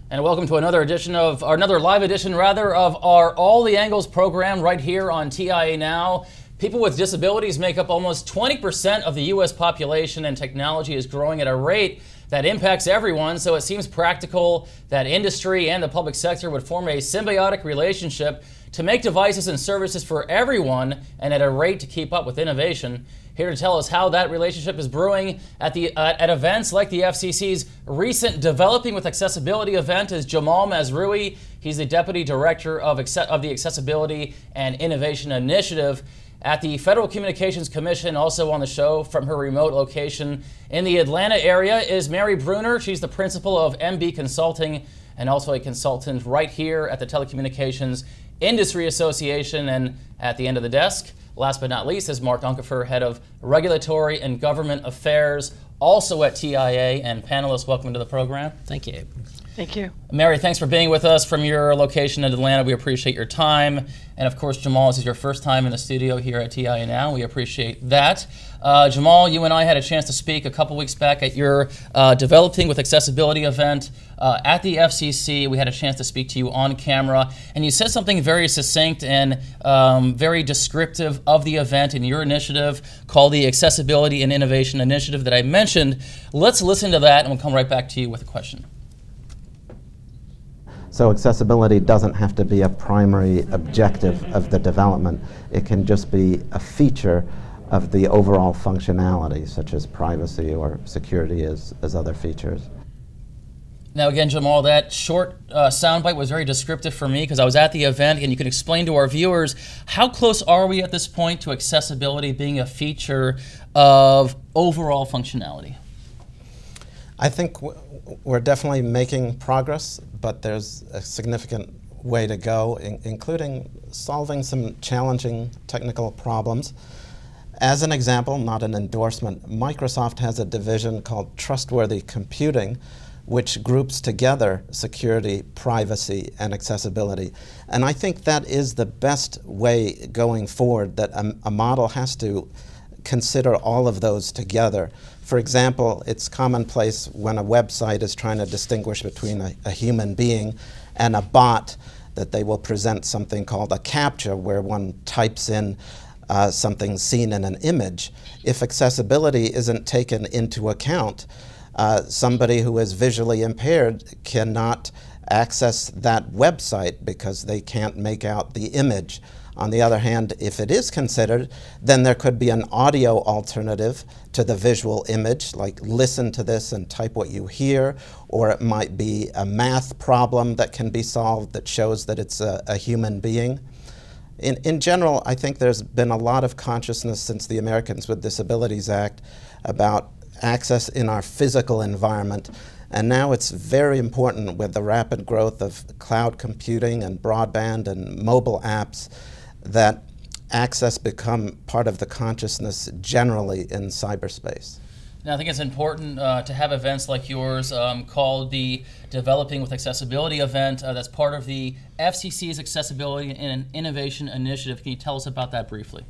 And welcome to another edition of, or another live edition rather, of our All the Angles program right here on TIA Now. People with disabilities make up almost 20% of the U.S. population, and technology is growing at a rate that impacts everyone, so it seems practical that industry and the public sector would form a symbiotic relationship to make devices and services for everyone and at a rate to keep up with innovation. Here to tell us how that relationship is brewing at events like the FCC's recent Developing with Accessibility event is Jamal Mazrui. He's the Deputy Director of the Accessibility and Innovation Initiative at the Federal Communications Commission. Also on the show from her remote location in the Atlanta area is Mary Brooner. She's the principal of MB Consulting and also a consultant right here at the Telecommunications Industry Association. And at the end of the desk, last but not least, is Mark Uncapher, Head of Regulatory and Government Affairs, also at TIA. And panelists, welcome to the program. Thank you. Thank you. Mary, thanks for being with us from your location in Atlanta. We appreciate your time. And of course, Jamal, this is your first time in the studio here at TIA Now. We appreciate that. Jamal, you and I had a chance to speak a couple weeks back at your Developing with Accessibility event at the FCC. We had a chance to speak to you on camera, and you said something very succinct and very descriptive of the event and your initiative called the Accessibility and Innovation Initiative that I mentioned. Let's listen to that, and we'll come right back to you with a question. So accessibility doesn't have to be a primary objective of the development. It can just be a feature of the overall functionality, such as privacy or security as other features. Now again, Jamal, that short soundbite was very descriptive for me because I was at the event, and you can explain to our viewers, how close are we at this point to accessibility being a feature of overall functionality? I think we're definitely making progress, but there's a significant way to go, including solving some challenging technical problems. As an example, not an endorsement, Microsoft has a division called Trustworthy Computing, which groups together security, privacy, and accessibility. And I think that is the best way going forward, that a model has to consider all of those together. For example, it's commonplace when a website is trying to distinguish between a human being and a bot that they will present something called a CAPTCHA, where one types in something seen in an image. If accessibility isn't taken into account, somebody who is visually impaired cannot access that website because they can't make out the image. On the other hand, if it is considered, then there could be an audio alternative to the visual image, like listen to this and type what you hear, or it might be a math problem that can be solved that shows that it's a human being. In general, I think there's been a lot of consciousness since the Americans with Disabilities Act about access in our physical environment. And now it's very important with the rapid growth of cloud computing and broadband and mobile apps that access become part of the consciousness generally in cyberspace. Now, I think it's important to have events like yours called the Developing with Accessibility event. That's part of the FCC's Accessibility and Innovation Initiative. Can you tell us about that briefly?